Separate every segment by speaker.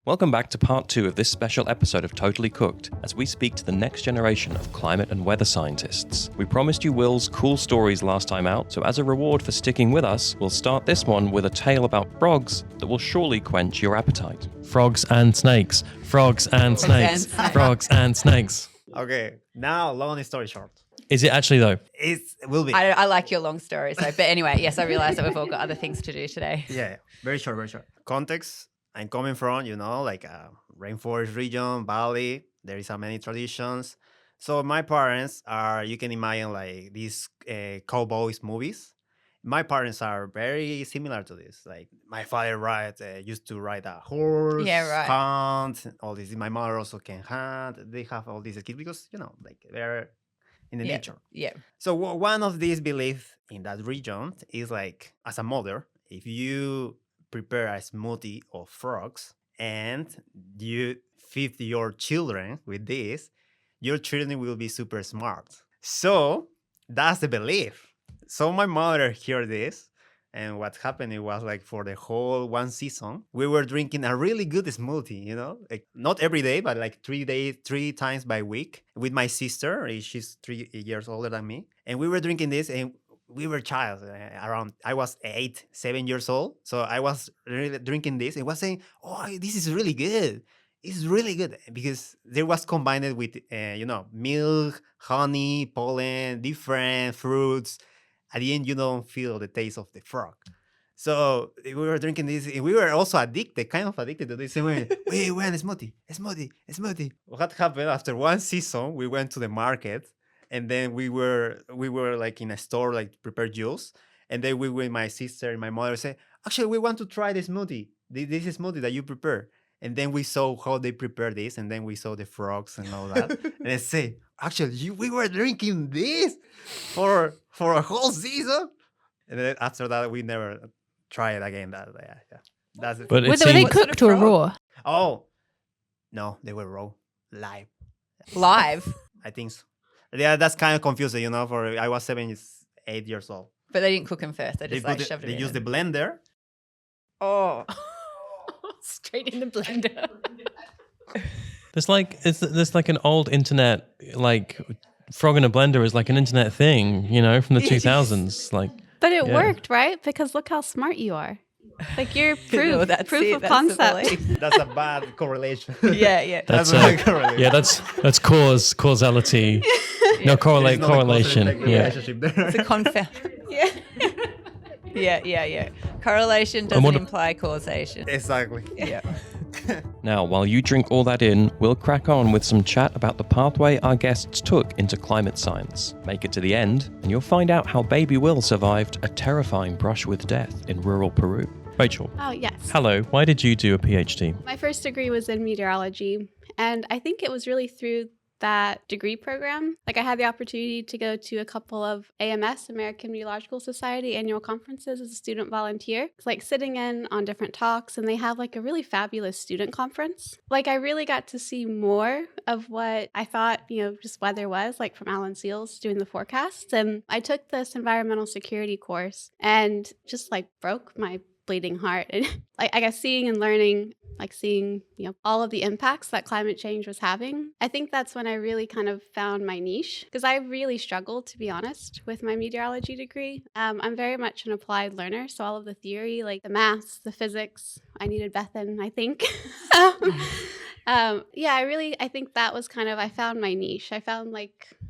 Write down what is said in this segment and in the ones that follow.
Speaker 1: Welcome back to part 2 of this special episode of Totally Cooked, as we speak to the next generation of climate and weather scientists. We promised you Will's cool stories last time out, so as a reward for sticking with us, we'll start this one with a tale about frogs that will surely quench your appetite. Frogs and snakes. Frogs and snakes. Frogs and snakes.
Speaker 2: Okay, now long story short.
Speaker 1: Is it actually though?
Speaker 2: It will be.
Speaker 3: I like your long story. So, but anyway, yes, I realize that we've all got other things to do today.
Speaker 2: Yeah, very short, very short. Context, I'm coming from, like a rainforest region, valley. There is many traditions. So my parents are, you can imagine like these cowboys movies. My parents are very similar to this. Like my father used to ride a horse,
Speaker 3: Yeah, right.
Speaker 2: hunt, all this. My mother also can hunt. They have all these skills because, like they're in the nature.
Speaker 3: Yeah.
Speaker 2: So one of these beliefs in that region is like, as a mother, if you prepare a smoothie of frogs and you feed your children with this, your children will be super smart. So that's the belief. So my mother heard this, and what happened, it was like for the whole one season, we were drinking a really good smoothie, like not every day, but like 3 times by week with my sister. She's 3 years older than me. And we were drinking this, and we were child I was 7 years old. So I was really drinking this and was saying, oh, this is really good. It's really good because there was combined with, milk, honey, pollen, different fruits. At the end, you don't feel the taste of the frog. So we were drinking this, and we were also kind of addicted to this. And we went a smoothie. What happened after one season? We went to the market, and then we were like in a store, like prepare juice. And then we with my sister and my mother say, actually, we want to try the smoothie. This is smoothie that you prepare. And then we saw how they prepare this, and then we saw the frogs and all that. And I say, actually, we were drinking this for a whole season. And then after that, we never try it again. That's it.
Speaker 1: But
Speaker 4: Were they cooked or raw?
Speaker 2: Oh, no, they were raw, live.
Speaker 3: Live,
Speaker 2: I think so. Yeah, that's kind of confusing, for I was 8 years old.
Speaker 3: but they didn't cook them first. They just shoved it in.
Speaker 2: They used the blender.
Speaker 3: Oh,
Speaker 4: Straight in the blender.
Speaker 1: There's like an old internet, like frog in a blender is like an internet thing, from the 2000s. Like,
Speaker 4: But it
Speaker 1: Yeah.
Speaker 4: worked, right? Because look how smart you are. Like you're proof,
Speaker 3: No, that's
Speaker 4: proof
Speaker 3: it,
Speaker 4: of
Speaker 3: that's the
Speaker 4: concept.
Speaker 3: belief.
Speaker 2: That's a bad correlation.
Speaker 3: yeah.
Speaker 1: that's
Speaker 2: a bad correlation.
Speaker 1: yeah, that's causality. No,
Speaker 2: There's not a
Speaker 1: correlation.
Speaker 2: cause-and-effect
Speaker 1: Yeah.
Speaker 2: relationship there.
Speaker 3: It's a confound. Yeah. Correlation
Speaker 1: And
Speaker 3: doesn't
Speaker 1: what-
Speaker 3: imply causation.
Speaker 2: Exactly.
Speaker 3: Yeah.
Speaker 1: Now, while you drink all that in, we'll crack on with some chat about the pathway our guests took into climate science. Make it to the end, and you'll find out how baby Will survived a terrifying brush with death in rural Peru. Rachel,
Speaker 4: Oh, yes.
Speaker 1: hello. Why did you do a PhD?
Speaker 4: My first degree was in meteorology, and I think it was really through that degree program. Like I had the opportunity to go to a couple of AMS, American Meteorological Society, annual conferences as a student volunteer. It's like sitting in on different talks, and they have like a really fabulous student conference. Like I really got to see more of what I thought, just weather was, like from Alan Seals doing the forecasts. And I took this environmental security course and just like broke my bleeding heart. And like I guess seeing and learning, like seeing, all of the impacts that climate change was having. I think that's when I really kind of found my niche, because I really struggled, to be honest, with my meteorology degree. I'm very much an applied learner, so all of the theory, like the maths, the physics, I needed Bethan, I think. I think that was I found my niche. I found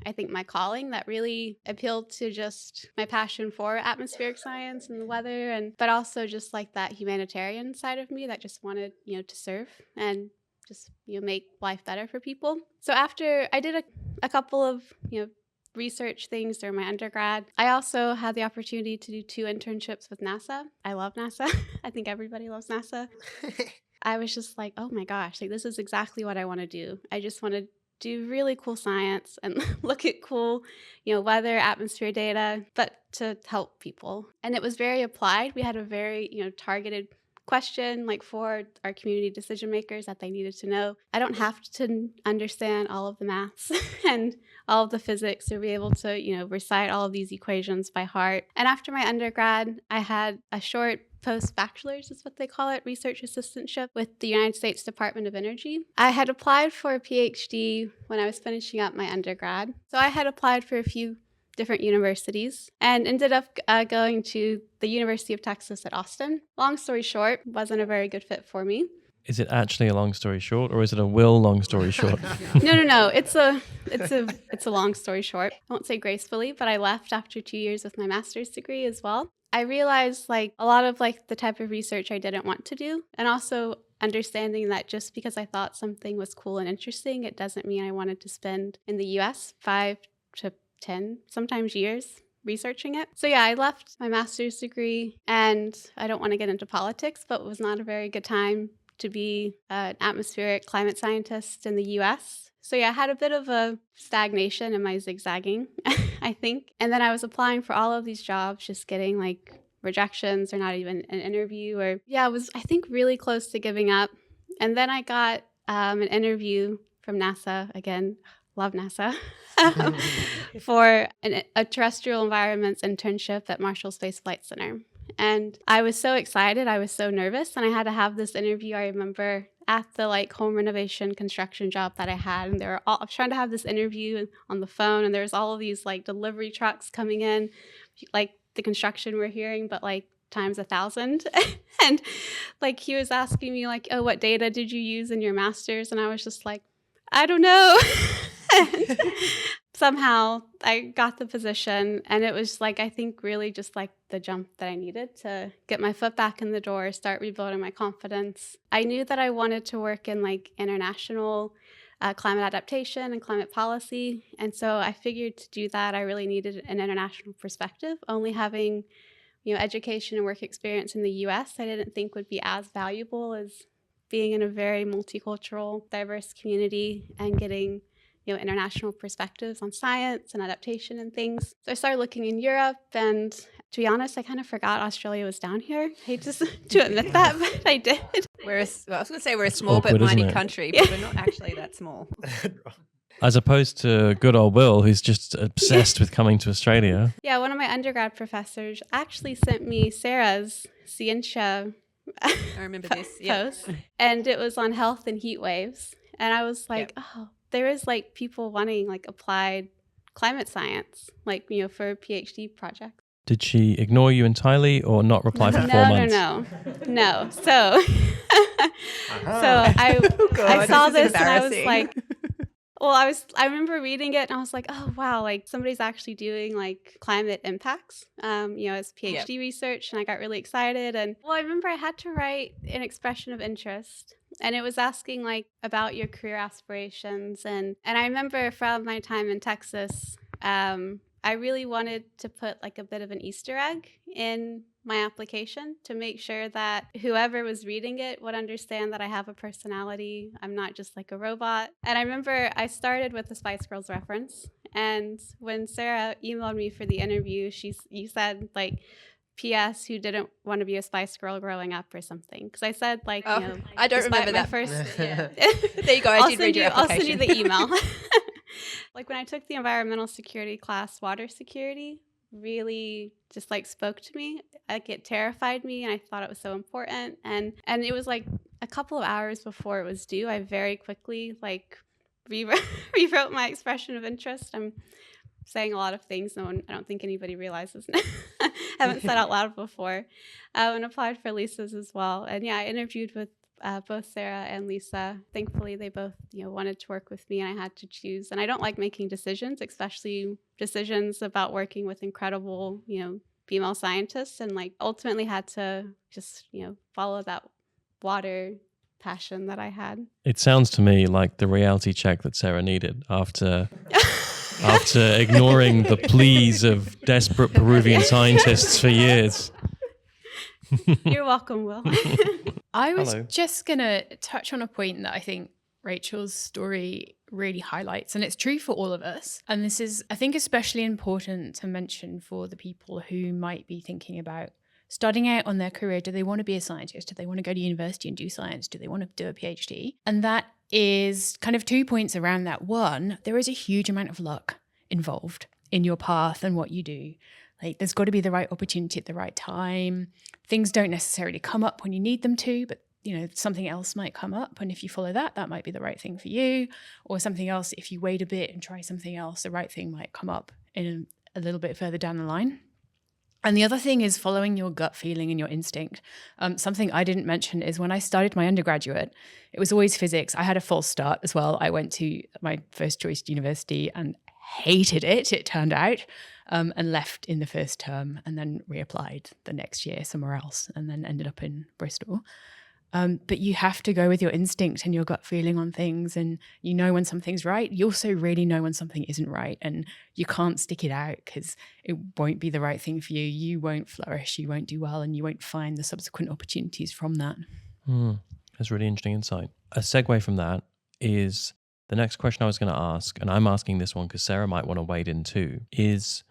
Speaker 4: I think my calling that really appealed to just my passion for atmospheric science and the weather, but also just like that humanitarian side of me that just wanted, to serve and just, make life better for people. So after I did a couple of, research things during my undergrad, I also had the opportunity to do 2 internships with NASA. I love NASA. I think everybody loves NASA. I was just like, oh my gosh, this is exactly what I want to do. I just want to do really cool science and look at cool, weather, atmosphere data, but to help people. And it was very applied. We had a very, targeted question like for our community decision makers that they needed to know. I don't have to understand all of the maths and all of the physics to be able to, recite all of these equations by heart. And after my undergrad, I had a short post-bachelor's is what they call it, research assistantship with the United States Department of Energy. I had applied for a PhD when I was finishing up my undergrad. So I had applied for a few different universities and ended up going to the University of Texas at Austin. Long story short, wasn't a very good fit for me.
Speaker 1: Is it actually a long story short, or is it a Will long story short?
Speaker 4: No. It's a long story short. I won't say gracefully, but I left after 2 years with my master's degree as well. I realized a lot of the type of research I didn't want to do, and also understanding that just because I thought something was cool and interesting, it doesn't mean I wanted to spend in the US 5 to 10, sometimes years researching it. So yeah, I left my master's degree, and I don't want to get into politics, but it was not a very good time to be an atmospheric climate scientist in the US. So yeah, I had a bit of a stagnation in my zigzagging, I think. And then I was applying for all of these jobs, just getting rejections or not even an interview, or I was, I think, really close to giving up. And then I got an interview from NASA again. Love NASA, for a terrestrial environments internship at Marshall Space Flight Center. And I was so excited. I was so nervous. And I had to have this interview, I remember, at the home renovation construction job that I had. And I was trying to have this interview on the phone. And there was all of these delivery trucks coming in, the construction we're hearing, but times 1,000. And he was asking me oh, what data did you use in your master's? And I was just I don't know. And somehow I got the position, and it was I think really just the jump that I needed to get my foot back in the door, start rebuilding my confidence. I knew that I wanted to work in international climate adaptation and climate policy. And so I figured to do that, I really needed an international perspective. Only having, education and work experience in the US, I didn't think would be as valuable as being in a very multicultural, diverse community and getting international perspectives on science and adaptation and things. So I started looking in Europe, and to be honest, I kind of forgot Australia was down here. I hate to admit that, but I did.
Speaker 3: I was going to say we're a small
Speaker 1: awkward,
Speaker 3: but mighty
Speaker 1: isn't it?
Speaker 3: country, but we're not actually that small.
Speaker 1: As opposed to good old Will, who's just obsessed with coming to Australia.
Speaker 4: Yeah, one of my undergrad professors actually sent me Sarah's Scientia
Speaker 3: I remember this. Yeah.
Speaker 4: post, and it was on health and heat waves. And I was oh, there is people wanting applied climate science, for a PhD project.
Speaker 1: Did she ignore you entirely or not reply for 4 months?
Speaker 4: No. So, I saw this and I was well, I remember reading it and I was oh wow, somebody's actually doing climate impacts, as PhD research, and I got really excited. And I remember I had to write an expression of interest, and it was asking about your career aspirations. And I remember from my time in Texas, I really wanted to put a bit of an Easter egg in my application to make sure that whoever was reading it would understand that I have a personality. I'm not just a robot. And I remember I started with the Spice Girls reference. And when Sarah emailed me for the interview, you said P.S. who didn't want to be a Spice Girl growing up or something. Because I said
Speaker 3: I don't remember that.
Speaker 4: First,
Speaker 3: yeah. There you go. I did read your application.
Speaker 4: I'll send you the email. When I took the environmental security class, water security really just spoke to me. It terrified me, and I thought it was so important. And it was a couple of hours before it was due, I very quickly rewrote my expression of interest. I'm saying a lot of things I don't think anybody realizes. Haven't said out loud before. And applied for Lisa's as well. And I interviewed with both Sarah and Lisa. Thankfully, they both wanted to work with me, and I had to choose. And I don't like making decisions, especially decisions about working with incredible, female scientists, and ultimately had to just follow that water passion that I had.
Speaker 1: It sounds to me like the reality check that Sarah needed after ignoring the pleas of desperate Peruvian scientists for years.
Speaker 4: You're welcome, Will.
Speaker 5: I was
Speaker 1: Hello.
Speaker 5: just going to touch on a point that I think Rachel's story really highlights, and it's true for all of us. And this is, I think, especially important to mention for the people who might be thinking about starting out on their career, do they want to be a scientist? Do they want to go to university and do science? Do they want to do a PhD? And that is kind of 2 points around that. One, there is a huge amount of luck involved in your path and what you do. Like, there's got to be the right opportunity at the right time. Things don't necessarily come up when you need them to, but something else might come up. And if you follow that, that might be the right thing for you. Or something else, if you wait a bit and try something else, the right thing might come up in a little bit further down the line. And the other thing is following your gut feeling and your instinct. Something I didn't mention is when I started my undergraduate, it was always physics. I had a false start as well. I went to my first choice university and hated it turned out, and left in the first term and then reapplied the next year somewhere else and then ended up in Bristol. But you have to go with your instinct and your gut feeling on things, and you know when something's right. You also really know when something isn't right, and you can't stick it out because it won't be the right thing for you. You won't flourish, you won't do well, and you won't find the subsequent opportunities from that.
Speaker 1: That's really interesting insight. A segue from that is the next question I was going to ask, and I'm asking this one because Sarah might want to wade in too, is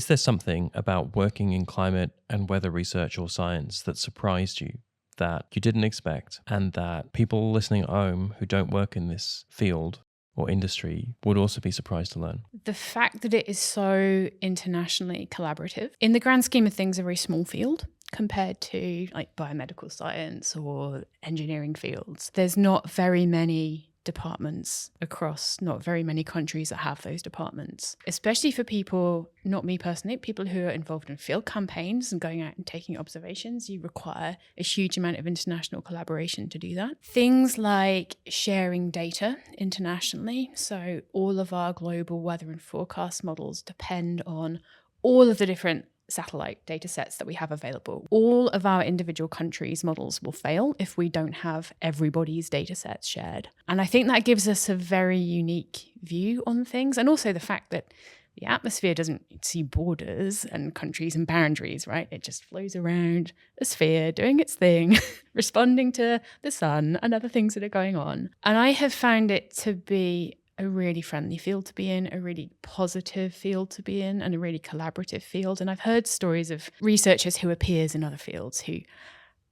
Speaker 1: there something about working in climate and weather research or science that surprised you, that you didn't expect, and that people listening at home who don't work in this field or industry would also be surprised to learn?
Speaker 5: The fact that it is so internationally collaborative. In the grand scheme of things, a very small field compared to like biomedical science or engineering fields. There's not very many departments across not very many countries that have those departments, especially for people, not me personally, people who are involved in field campaigns and going out and taking observations. You require a huge amount of international collaboration to do that. Things like sharing data internationally. So all of our global weather and forecast models depend on all of the different satellite data sets that we have available. All of our individual countries' models will fail if we don't have everybody's data sets shared. And I think that gives us a very unique view on things. And also the fact that the atmosphere doesn't see borders and countries and boundaries, right? It just flows around a sphere doing its thing, responding to the sun and other things that are going on. And I have found it to be a really friendly field to be in, a really positive field to be in, and a really collaborative field. And I've heard stories of researchers who are peers in other fields who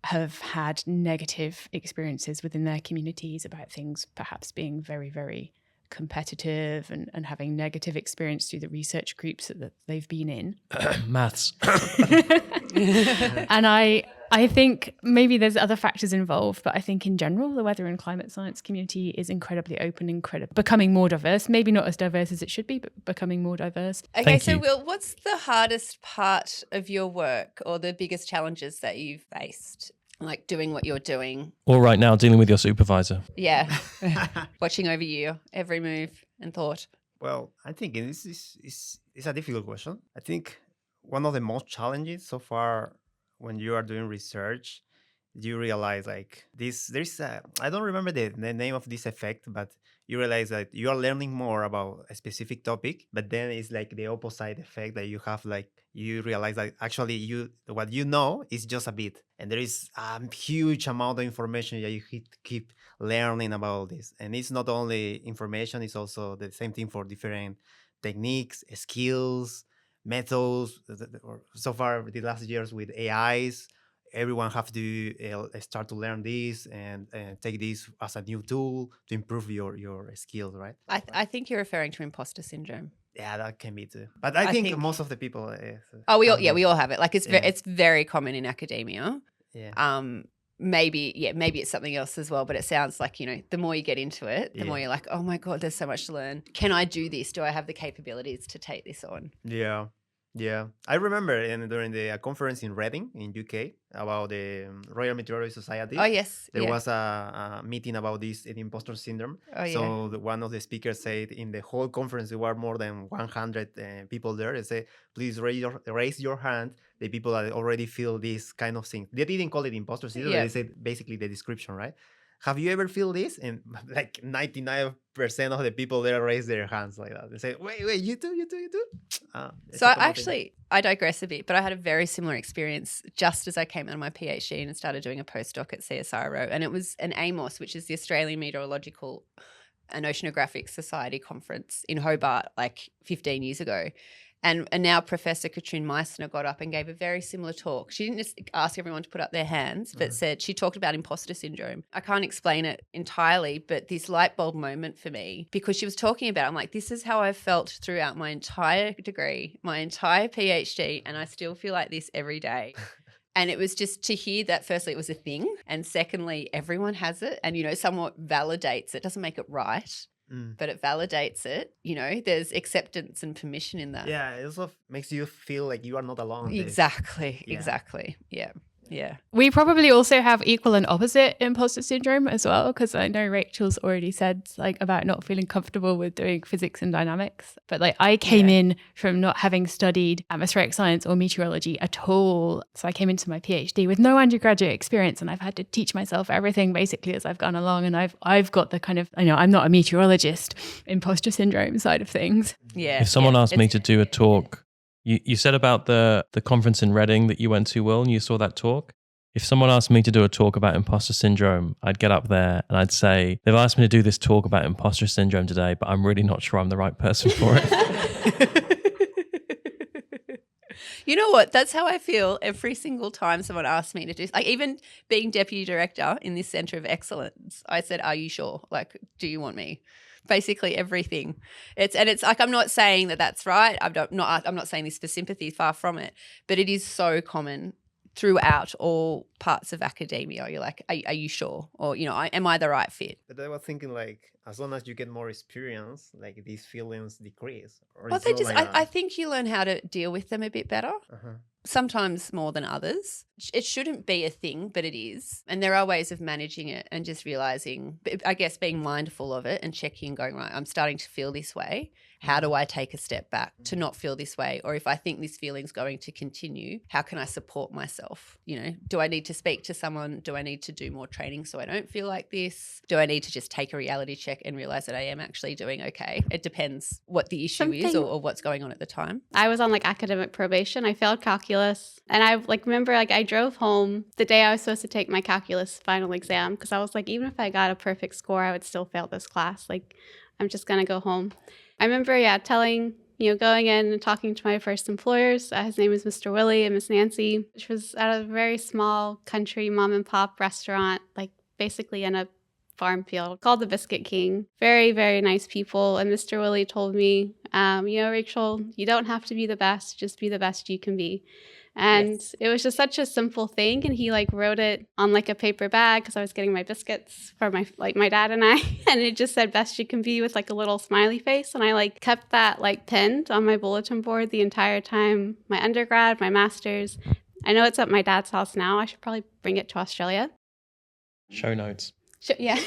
Speaker 5: have had negative experiences within their communities about things perhaps being very, very competitive and having negative experience through the research groups that they've been in.
Speaker 1: Maths.
Speaker 5: And I think maybe there's other factors involved, but I think in general, the weather and climate science community is incredibly open, becoming more diverse, maybe not as diverse as it should be, but becoming more diverse.
Speaker 3: Okay,
Speaker 1: Thank
Speaker 3: so
Speaker 1: you.
Speaker 3: Will, what's the hardest part of your work or the biggest challenges that you've faced, like doing what you're doing?
Speaker 1: Or right now, dealing with your supervisor.
Speaker 3: Yeah, watching over you, every move and thought.
Speaker 2: Well, I think this is a difficult question. I think one of the most challenges so far when you are doing research, you realize like I don't remember the name of this effect, but you realize that you are learning more about a specific topic, but then it's like the opposite effect that you have, like you realize that actually what you know is just a bit, and there is a huge amount of information that you keep learning about this. And it's not only information, it's also the same thing for different techniques, skills, methods. Or so far the last years with AIs, everyone have to start to learn this and take this as a new tool to improve your skills, right?
Speaker 3: I think you're referring to imposter syndrome.
Speaker 2: Yeah, that can be too. But I think most of the people.
Speaker 3: We
Speaker 2: have
Speaker 3: all have it. Like it's
Speaker 2: Yeah.
Speaker 3: it's very common in academia.
Speaker 2: Yeah.
Speaker 3: Maybe it's something else as well, but it sounds like, the more you get into it, the more you're like, oh my God, there's so much to learn. Can I do this? Do I have the capabilities to take this on?
Speaker 2: Yeah. Yeah, I remember during the conference in Reading in UK about the Royal Meteorological Society.
Speaker 3: Oh, yes.
Speaker 2: There
Speaker 3: yeah.
Speaker 2: was a meeting about this the imposter syndrome.
Speaker 3: Oh, yeah.
Speaker 2: So one of the speakers said in the whole conference there were more than 100 people there. They said, please raise your hand, the people that already feel this kind of thing. They didn't call it imposter syndrome.
Speaker 3: Yeah.
Speaker 2: They said basically the description, right? Have you ever feel this? And like 99% of the people there raise their hands like that. They say, wait, you too?
Speaker 3: So I digress a bit, but I had a very similar experience just as I came out of my PhD and started doing a postdoc at CSIRO. And it was an AMOS, which is the Australian Meteorological and Oceanographic Society conference in Hobart like 15 years ago. And now Professor Katrine Meissner got up and gave a very similar talk. She didn't just ask everyone to put up their hands, but she talked about imposter syndrome. I can't explain it entirely, but this light bulb moment for me, because she was talking about it, I'm like, this is how I felt throughout my entire degree, my entire PhD, and I still feel like this every day. And it was just to hear that, firstly, it was a thing. And secondly, everyone has it and, somewhat validates it. Doesn't make it right, but it validates it. There's acceptance and permission in that.
Speaker 2: Yeah, it also makes you feel like you are not alone.
Speaker 3: Exactly.
Speaker 2: Yeah.
Speaker 3: Exactly. Yeah. Yeah.
Speaker 5: We probably also have equal and opposite imposter syndrome as well, because I know Rachel's already said about not feeling comfortable with doing physics and dynamics. But I came in from not having studied atmospheric science or meteorology at all. So I came into my PhD with no undergraduate experience, and I've had to teach myself everything basically as I've gone along. And I've got the kind of, I'm not a meteorologist, imposter syndrome side of things.
Speaker 3: Yeah.
Speaker 1: If someone asked me to do a talk, you said about the conference in Reading that you went to, Will, and you saw that talk. If someone asked me to do a talk about imposter syndrome, I'd get up there and I'd say, they've asked me to do this talk about imposter syndrome today, but I'm really not sure I'm the right person for it.
Speaker 3: You know what? That's how I feel every single time someone asks me to do, even being deputy director in this Centre of Excellence, I said, are you sure? Do you want me? Basically everything. It's I'm not saying that that's right. I'm not saying this for sympathy, far from it, but it is so common throughout all parts of academia. You're like, are you sure? Or, am I the right fit?
Speaker 2: But I was thinking as long as you get more experience, these feelings decrease. Or
Speaker 3: Well, I think you learn how to deal with them a bit better. Sometimes more than others. It shouldn't be a thing, but it is. And there are ways of managing it and just realizing, I guess, being mindful of it and checking, going, right, I'm starting to feel this way. How do I take a step back to not feel this way? Or if I think this feeling's going to continue, how can I support myself? Do I need to speak to someone? Do I need to do more training so I don't feel like this? Do I need to just take a reality check and realize that I am actually doing okay? It depends what the issue is or what's going on at the time.
Speaker 4: I was on academic probation. I failed calculus. And I remember I drove home the day I was supposed to take my calculus final exam, because I was even if I got a perfect score, I would still fail this class. I'm just going to go home. I remember, telling, going in and talking to my first employers. His name was Mr. Willie and Miss Nancy, which was at a very small country mom and pop restaurant, basically in a farm field called the Biscuit King. Very, very nice people. And Mr. Willie told me, Rachel, you don't have to be the best, just be the best you can be. And It was just such a simple thing. And he wrote it on a paper bag, because I was getting my biscuits for my dad and I. And it just said best you can be with a little smiley face. And I kept that pinned on my bulletin board the entire time, my undergrad, my master's. I know it's at my dad's house now. I should probably bring it to Australia.
Speaker 1: Show notes.
Speaker 4: Yeah.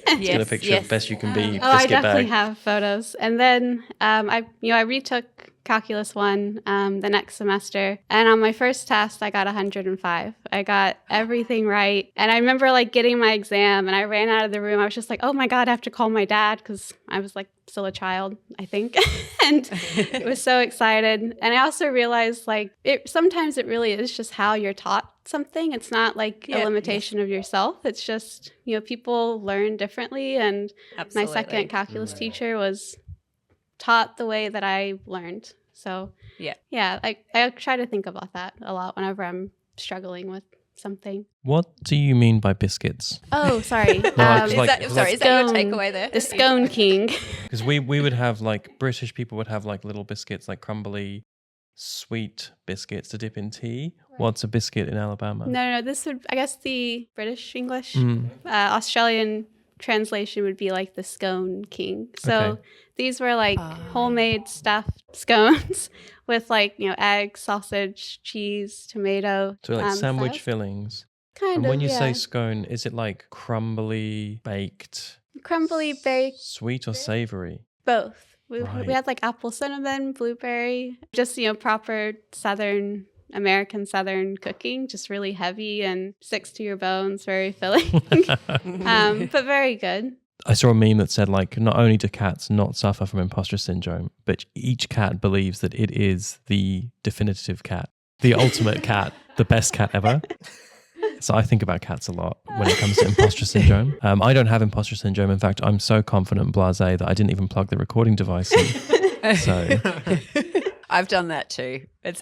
Speaker 1: Let's get a picture of best you can be.
Speaker 4: I definitely have photos. And then I retook Calculus 1 the next semester. And on my first test, I got 105. I got everything right. And I remember getting my exam, and I ran out of the room. I was just oh my God, I have to call my dad, because I was still a child, I think. And I was so excited. And I also realized sometimes it really is just how you're taught something. It's not a limitation of yourself. It's just, people learn differently. And my second calculus teacher was taught the way that I learned. So I try to think about that a lot whenever I'm struggling with something.
Speaker 1: What do you mean by biscuits?
Speaker 4: Oh, sorry.
Speaker 3: Is that your takeaway there?
Speaker 4: The scone king.
Speaker 1: Because we would have British people would have little biscuits, crumbly, sweet biscuits to dip in tea. Right. What's a biscuit in Alabama?
Speaker 4: No. This would, I guess, the British English, Australian translation would be the scone king. So these were homemade stuffed scones with egg, sausage, cheese, tomato.
Speaker 1: So sandwich fillings.
Speaker 4: Kind
Speaker 1: of. And when you say scone, is it crumbly baked?
Speaker 4: Crumbly baked.
Speaker 1: Sweet or savory?
Speaker 4: Both. We had apple cinnamon, blueberry, just proper American Southern cooking, just really heavy and sticks to your bones, very filling, but very good.
Speaker 1: I saw a meme that said not only do cats not suffer from imposter syndrome, but each cat believes that it is the definitive cat, the ultimate cat, the best cat ever. So I think about cats a lot when it comes to imposter syndrome. I don't have imposter syndrome. In fact, I'm so confident and blasé that I didn't even plug the recording device in. So
Speaker 3: I've done that too. It's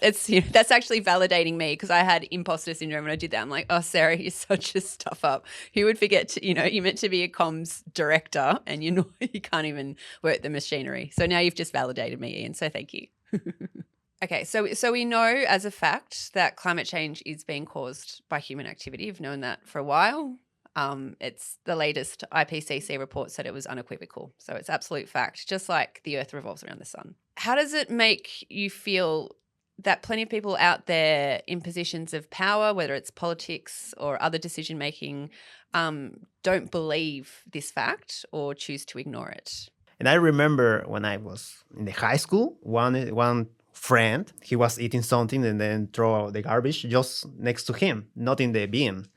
Speaker 3: that's actually validating me because I had imposter syndrome when I did that. I'm like, oh, Sarah, you're such a stuff up. Who would forget to, you're meant to be a comms director and you can't even work the machinery. So now you've just validated me, Iain. So thank you. Okay, so we know as a fact that climate change is being caused by human activity. We've known that for a while. It's the latest IPCC report said it was unequivocal. So it's absolute fact, just like the Earth revolves around the sun. How does it make you feel that plenty of people out there in positions of power, whether it's politics or other decision making, don't believe this fact or choose to ignore it?
Speaker 2: And I remember when I was in the high school, one friend, he was eating something and then throw out the garbage just next to him, not in the bin.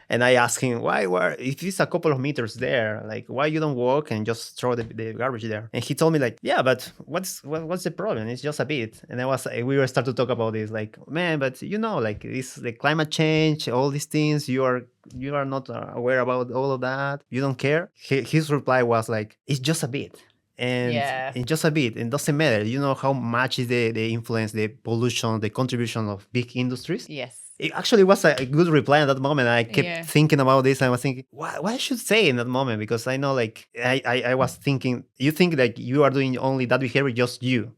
Speaker 2: And I asked him, why, if it's a couple of meters there, like, why you don't walk and just throw the garbage there? And he told me, like, yeah, but what's the problem? It's just a bit. And we were start to talk about this, like, man, but like, this the climate change, all these things, you are not aware about all of that. You don't care. His reply was like, it's just a bit. And it's just a bit. It doesn't matter. You know how much is the influence, the pollution, the contribution of big industries?
Speaker 3: Yes.
Speaker 2: It actually was a good reply at that moment. I kept thinking about this. And I was thinking, what I should say in that moment? Because I know, like, I was thinking, you think that you are doing only that behavior, just you.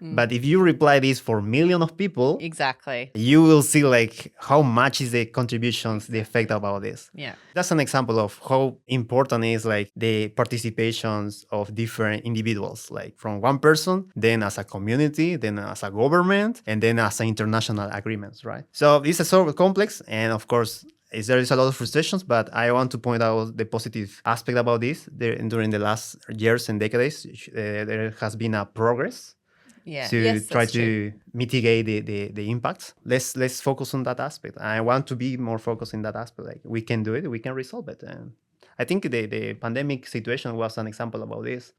Speaker 2: But if you reply this for millions of people,
Speaker 3: exactly,
Speaker 2: you will see like how much is the contributions, the effect about this.
Speaker 3: Yeah.
Speaker 2: That's an example of how important is like the participations of different individuals, like from one person, then as a community, then as a government, and then as international agreements, right? So this is sort of complex. And of course, there is a lot of frustrations, but I want to point out the positive aspect about this. During the last years and decades, there has been a progress to try to mitigate the impacts. Let's focus on that aspect. I want to be more focused in that aspect. Like, we can do it, we can resolve it. And I think the pandemic situation was an example about this.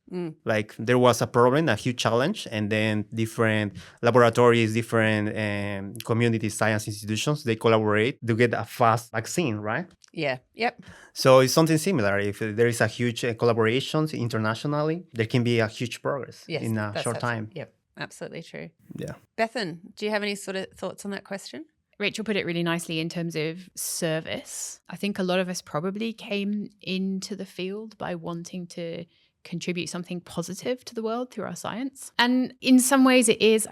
Speaker 2: Like, there was a problem, a huge challenge, and then different laboratories, different community science institutions, they collaborate to get a fast vaccine, right?
Speaker 3: Yeah. Yep.
Speaker 2: So it's something similar. If there is a huge collaboration internationally, there can be a huge progress in a short time.
Speaker 3: Yep. Absolutely true.
Speaker 2: Yeah.
Speaker 3: Bethan, do you have any sort of thoughts on that question?
Speaker 5: Rachel put it really nicely in terms of service. I think a lot of us probably came into the field by wanting to contribute something positive to the world through our science. And in some ways it is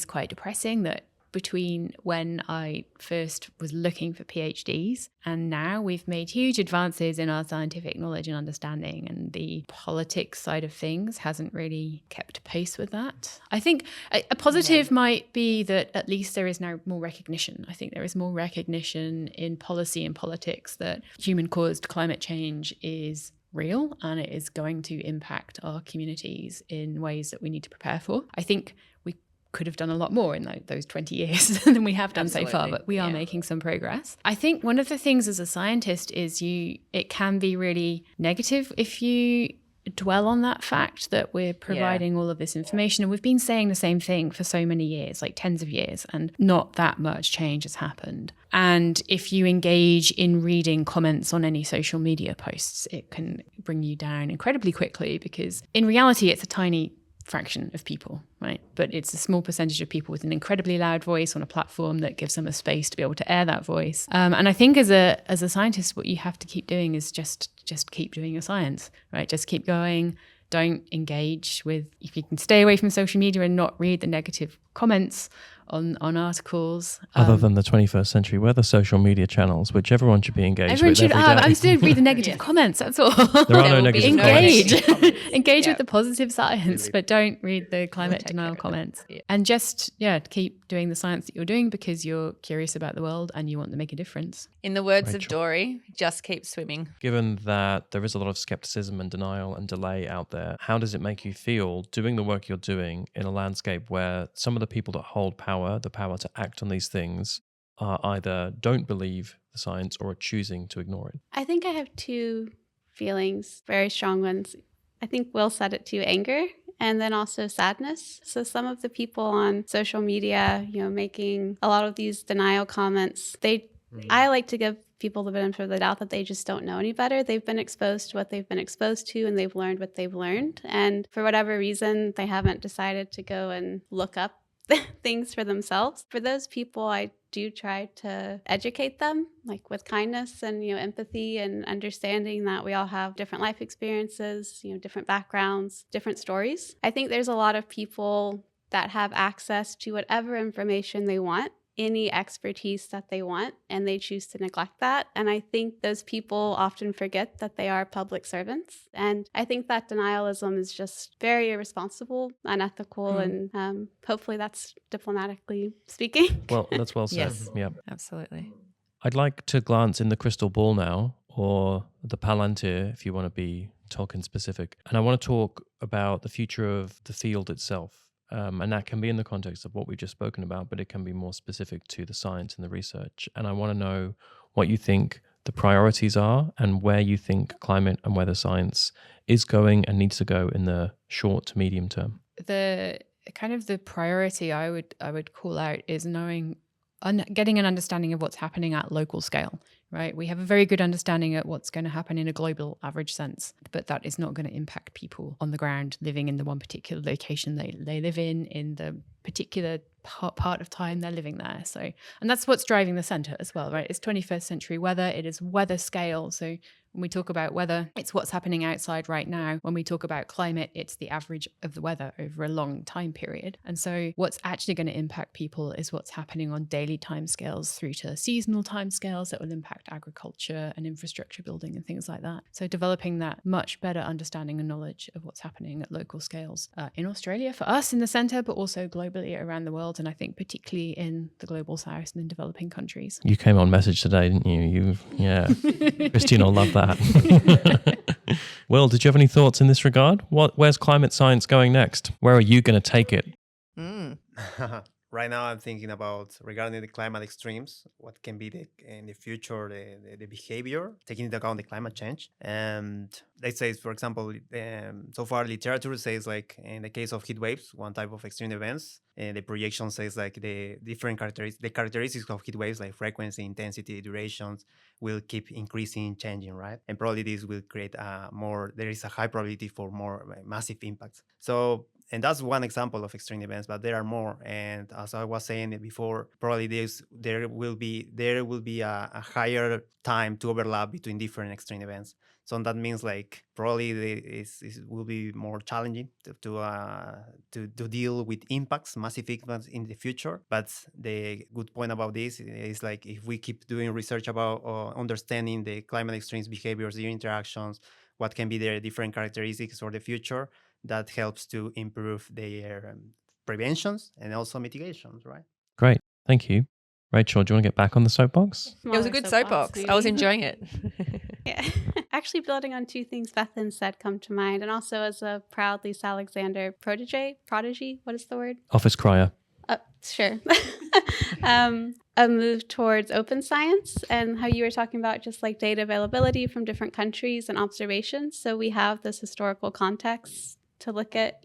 Speaker 5: quite depressing that between when I first was looking for PhDs and now we've made huge advances in our scientific knowledge and understanding, and the politics side of things hasn't really kept pace with that. I think a positive might be that at least there is now more recognition. I think there is more recognition in policy and politics that human-caused climate change is real and it is going to impact our communities in ways that we need to prepare for. I think we could have done a lot more in those 20 years than we have done so far, but we are making some progress. I think one of the things as a scientist is it can be really negative if you dwell on that fact that we're providing all of this information, and we've been saying the same thing for so many years, like tens of years, and not that much change has happened. And if you engage in reading comments on any social media posts, it can bring you down incredibly quickly, because in reality it's a tiny fraction of people, right? But it's a small percentage of people with an incredibly loud voice on a platform that gives them a space to be able to air that voice. And I think as a scientist, what you have to keep doing is just keep doing your science, right? Just keep going. Don't engage with, if you can stay away from social media and not read the negative comments on articles.
Speaker 1: Other than the 21st century weather social media channels, which everyone should be engaged
Speaker 5: everyone
Speaker 1: with
Speaker 5: should,
Speaker 1: every day.
Speaker 5: I'm still read the negative comments, that's all.
Speaker 1: There are no negative
Speaker 5: engage.
Speaker 1: comments.
Speaker 5: Engage with the positive science, but don't read the climate denial comments. And just, keep doing the science that you're doing because you're curious about the world and you want to make a difference.
Speaker 3: In the words of Dory, just keep swimming.
Speaker 1: Given that there is a lot of skepticism and denial and delay out there, how does it make you feel doing the work you're doing in a landscape where some of the people that hold power, the power to act on these things, are either don't believe the science or are choosing to ignore it?
Speaker 4: I think I have two feelings, very strong ones. I think Will said it too, anger and then also sadness. So some of the people on social media, making a lot of these denial comments, I like to give people the benefit of the doubt that they just don't know any better. They've been exposed to what they've been exposed to and they've learned what they've learned. And for whatever reason, they haven't decided to go and look up things for themselves. For those people, I do try to educate them, like with kindness and, empathy and understanding that we all have different life experiences, different backgrounds, different stories. I think there's a lot of people that have access to whatever information they want, any expertise that they want, and they choose to neglect that. And I think those people often forget that they are public servants. And I think that denialism is just very irresponsible, unethical, and hopefully that's diplomatically speaking.
Speaker 1: Well, that's well said.
Speaker 3: Yes.
Speaker 1: Yeah.
Speaker 3: Absolutely.
Speaker 1: I'd like to glance in the crystal ball now, or the Palantir, if you want to be Tolkien specific. And I want to talk about the future of the field itself. And that can be in the context of what we've just spoken about, but it can be more specific to the science and the research. And I want to know what you think the priorities are and where you think climate and weather science is going and needs to go in the short to medium term.
Speaker 5: The priority I would call out is getting an understanding of what's happening at local scale, right? We have a very good understanding of what's going to happen in a global average sense, but that is not going to impact people on the ground living in the one particular location they live in the particular part of time they're living there. So, and that's what's driving the center as well, right? It's 21st century weather. It is weather scale. So when we talk about weather, it's what's happening outside right now. When we talk about climate, it's the average of the weather over a long time period. And so what's actually going to impact people is what's happening on daily timescales through to seasonal timescales that will impact agriculture and infrastructure building and things like that. So developing that much better understanding and knowledge of what's happening at local scales in Australia for us in the center, but also globally around the world. And I think particularly in the global south and in developing countries.
Speaker 1: You came on message today, didn't you? Christine will love that. Will, did you have any thoughts in this regard? Where's climate science going next? Where are you going to take it?
Speaker 2: Right now, I'm thinking about, regarding the climate extremes, what can be in the future, the behavior, taking into account the climate change. And let's say, for example, so far literature says, like, in the case of heat waves, one type of extreme events, the projection says, like, the different characteristics of heat waves, like frequency, intensity, durations, will keep increasing, changing, right? And probably this will create there is a high probability for more massive impacts. So, and that's one example of extreme events, but there are more. And as I was saying before, probably there will be a higher time to overlap between different extreme events. So that means, like, probably it will be more challenging to deal with impacts, massive impacts in the future. But the good point about this is, like, if we keep doing research about understanding the climate extremes behaviors, their interactions, what can be their different characteristics for the future, that helps to improve their preventions and also mitigations, right?
Speaker 1: Great. Thank you. Rachel, do you want to get back on the soapbox?
Speaker 3: It was a good soapbox. I was enjoying it.
Speaker 4: Yeah. Actually, building on two things Bethan said come to mind, and also as a proud Lisa Alexander prodigy, what is the word?
Speaker 1: Office crier.
Speaker 4: Sure. A move towards open science, and how you were talking about just like data availability from different countries and observations. So we have this historical context to look at,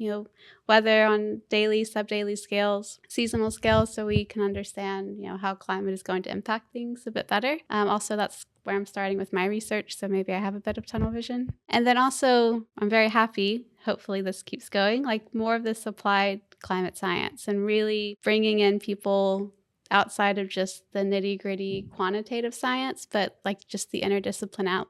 Speaker 4: weather on daily, sub-daily scales, seasonal scales, so we can understand, how climate is going to impact things a bit better. Also, that's where I'm starting with my research, so maybe I have a bit of tunnel vision. And then also, I'm very happy, hopefully this keeps going, like more of this applied climate science and really bringing in people outside of just the nitty-gritty quantitative science, but like just the interdisciplinarity.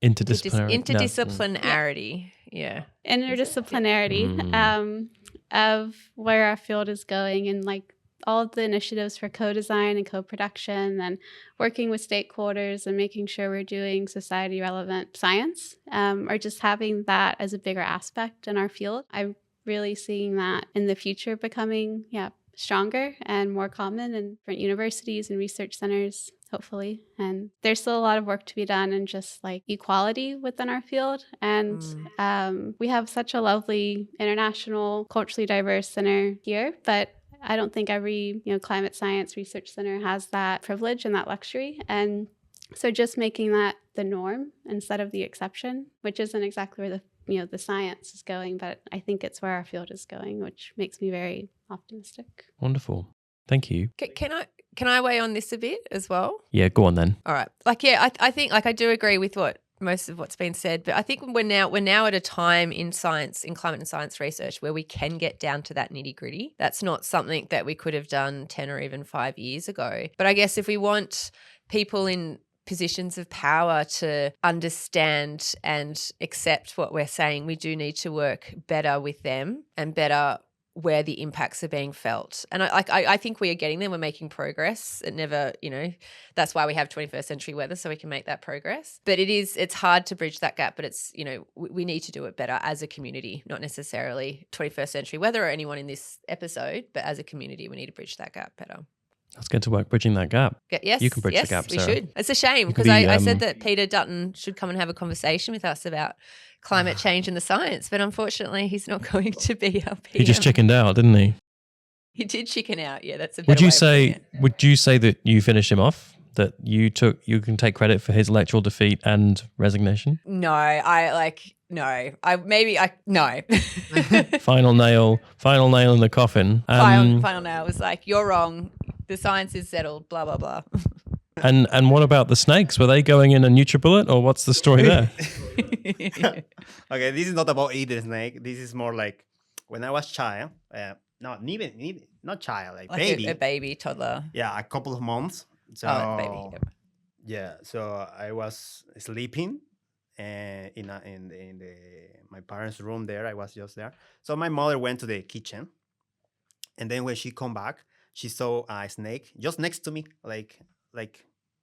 Speaker 3: Interdisciplinarity. Yeah.
Speaker 4: Interdisciplinarity of where our field is going, and like all of the initiatives for co-design and co-production and working with stakeholders and making sure we're doing society relevant science, or just having that as a bigger aspect in our field. I'm really seeing that in the future becoming, stronger and more common in different universities and research centers, hopefully. And there's still a lot of work to be done in just like equality within our field. And we have such a lovely international, culturally diverse center here, but I don't think every climate science research center has that privilege and that luxury. And so just making that the norm instead of the exception, which isn't exactly where the science is going, but I think it's where our field is going, which makes me very optimistic.
Speaker 1: Wonderful. Thank you.
Speaker 3: Can I weigh on this a bit as well?
Speaker 1: Yeah, go on then.
Speaker 3: All right. I think I do agree with what most of what's been said, but I think we're now at a time in science, in climate and science research, where we can get down to that nitty-gritty. That's not something that we could have done 10 or even 5 years ago. But I guess if we want people in positions of power to understand and accept what we're saying, we do need to work better with them and better where the impacts are being felt. And I think we are getting there. We're making progress. It never, that's why we have 21st century weather, so we can make that progress. But it's hard to bridge that gap, but it's, we need to do it better as a community, not necessarily 21st century weather or anyone in this episode, but as a community, we need to bridge that gap better.
Speaker 1: Let's get to work bridging that gap.
Speaker 3: Yes,
Speaker 1: you can bridge the gap, Sarah.
Speaker 3: We should. It's a shame because I said that Peter Dutton should come and have a conversation with us about climate change and the science, but unfortunately he's not going to be our PM.
Speaker 1: He just chickened out, didn't he?
Speaker 3: He did chicken out. Yeah, that's a better
Speaker 1: Would
Speaker 3: way
Speaker 1: you say that you finished him off? That you can take credit for his electoral defeat and resignation?
Speaker 3: No.
Speaker 1: Final nail in the coffin.
Speaker 3: Final nail was like, you're wrong. The science is settled, blah, blah, blah.
Speaker 1: And what about the snakes? Were they going in a NutriBullet, or what's the story there?
Speaker 2: Okay, this is not about eating snake. This is more like when I was child. Not child, like baby.
Speaker 3: A baby, toddler.
Speaker 2: Yeah, a couple of months. So,
Speaker 3: baby.
Speaker 2: Yeah, so I was sleeping in my parents' room there. I was just there. So my mother went to the kitchen, and then when she come back, she saw a snake just next to me, like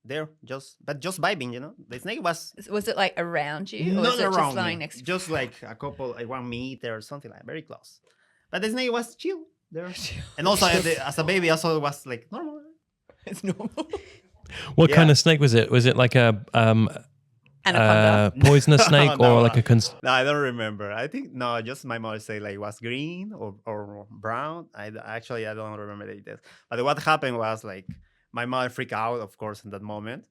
Speaker 2: there, just vibing, The snake was
Speaker 3: it like around you, or
Speaker 2: not
Speaker 3: was it
Speaker 2: around
Speaker 3: just lying
Speaker 2: me,
Speaker 3: next to you?
Speaker 2: just like a couple, like 1 meter or something, like very close. But the snake was chill there, and also as a baby, also it was like normal.
Speaker 3: It's normal.
Speaker 1: What kind of snake was it? Was it like a
Speaker 3: Anaconda.
Speaker 1: Poisonous snake or like a
Speaker 2: No, I don't remember. I think just my mother said like it was green or brown. I don't remember the details. But what happened was like my mother freaked out, of course, in that moment.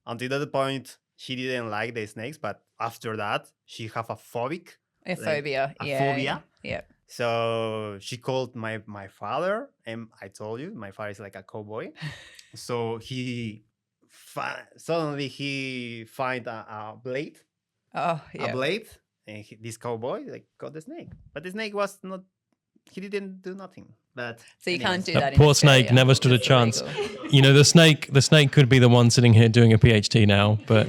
Speaker 2: Until that point, she didn't like the snakes, but after that, she have a phobia.
Speaker 3: Phobia. Yeah.
Speaker 2: So she called my father, and I told you my father is like a cowboy. So suddenly he find a blade.
Speaker 3: Oh, yeah.
Speaker 2: A blade, and this cowboy like got the snake, but the snake was not. He didn't do nothing. But
Speaker 3: so you can't do
Speaker 1: that
Speaker 3: that.
Speaker 1: Poor snake never stood a chance. The snake could be the one sitting here doing a PhD now, but.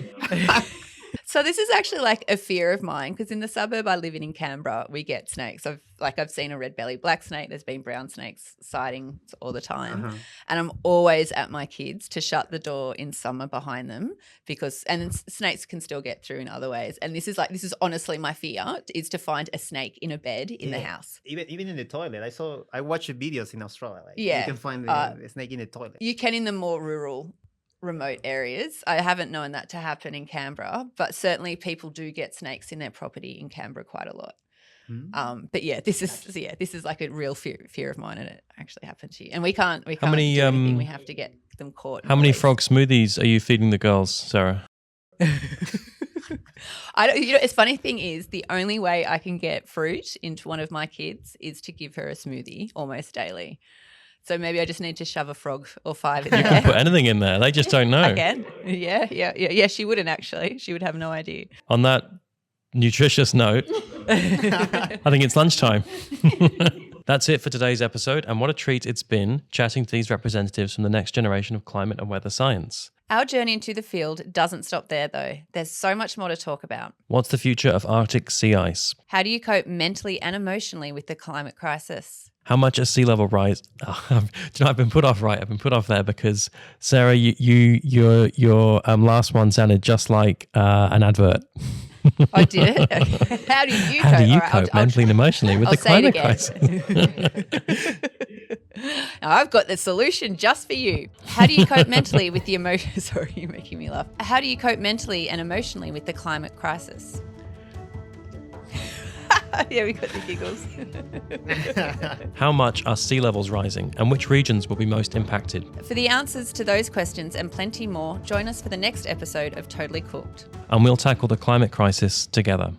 Speaker 3: So this is actually like a fear of mine, because in the suburb I live in Canberra, we get snakes. I've seen a red-bellied black snake. There's been brown snakes sightings all the time.
Speaker 2: Uh-huh.
Speaker 3: And I'm always at my kids to shut the door in summer behind them snakes can still get through in other ways. And this is honestly my fear, is to find a snake in a bed in the house.
Speaker 2: Even in the toilet. I watched videos in Australia. Like,
Speaker 3: yeah.
Speaker 2: You can find the snake in the toilet.
Speaker 3: You can in the more rural, remote areas. I haven't known that to happen in Canberra, but certainly people do get snakes in their property in Canberra quite a lot. But yeah, this is like a real fear of mine, and it actually happpened to you. And we can't do anything. We have to get them caught.
Speaker 1: How many frog smoothies are you feeding the girls, Sarah?
Speaker 3: It's funny thing is, the only way I can get fruit into one of my kids is to give her a smoothie almost daily. So maybe I just need to shove a frog or 5 in there.
Speaker 1: You can put anything in there. They just don't know.
Speaker 3: I can. Yeah. She wouldn't actually. She would have no idea.
Speaker 1: On that nutritious note, I think it's lunchtime. That's it for today's episode, and what a treat it's been chatting to these representatives from the next generation of climate and weather science.
Speaker 3: Our journey into the field doesn't stop there, though. There's so much more to talk about.
Speaker 1: What's the future of Arctic sea ice?
Speaker 3: How do you cope mentally and emotionally with the climate crisis?
Speaker 1: How much a sea level rise? I've been put off. Right, I've been put off there because Sarah, your last one sounded just like an advert.
Speaker 3: I did it. Okay. How do you cope?
Speaker 1: How do you cope mentally and emotionally with the climate crisis?
Speaker 3: Now, I've got the solution just for you. How do you cope mentally with the emotion? Sorry, you're making me laugh. How do you cope mentally and emotionally with the climate crisis? Yeah, we got the giggles.
Speaker 1: How much are sea levels rising, and which regions will be most impacted?
Speaker 3: For the answers to those questions and plenty more, join us for the next episode of Totally Cooked.
Speaker 1: And we'll tackle the climate crisis together.